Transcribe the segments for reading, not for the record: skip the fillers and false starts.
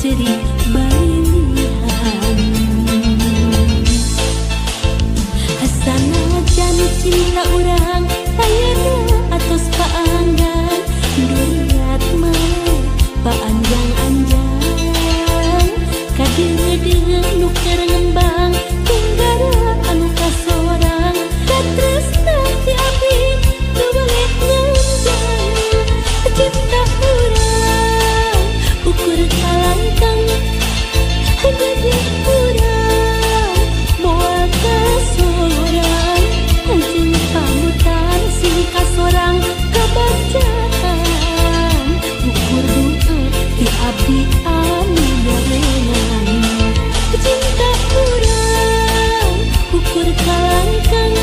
cerik balihan. Sanajan cinta urang ayeuna atos paanggan, duriat mah paanjang-anjang, kadeu-deu nu keur ngembang tunggara anu kasorang, katresna ti abdi nu balik nganjang. Cinta urang ukur kalangkang, gede urang moal kasorang, anjing pamutan sing kasorang kabacaan, ukur doa ti abdi anu barengan. Cinta urang ukur kalangkang,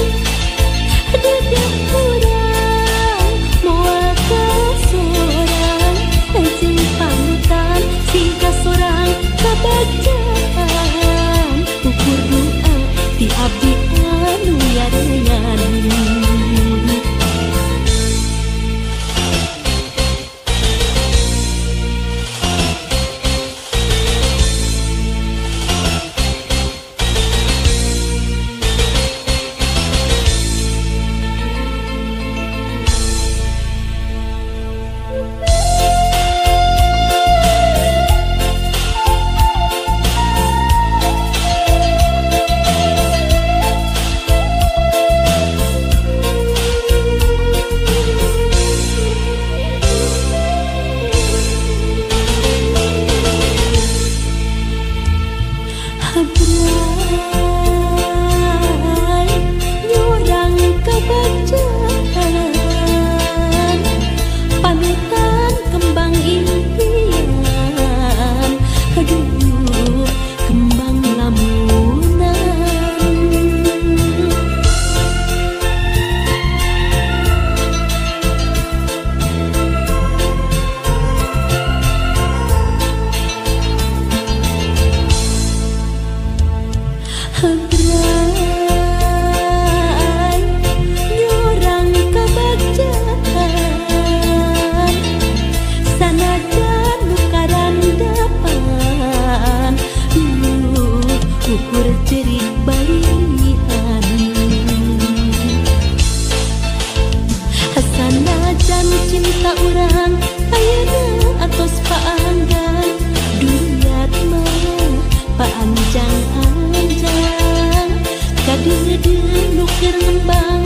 gede urang moal kasorang, anjing pamutan sing kasorang kabacaan, ukur doa ti abdi anu yarengan. Habrai nyurang kabacaan, panutan kembang impian, aduh kembang lamunan. Habrai nyurang kabacaan, sanajan nu karandapan, ukur cerik balihan. Sanajan cinta urang ayeuna atos paanggan, duriat mah paanjang-anjang, kadeu-deu nu keur ngembang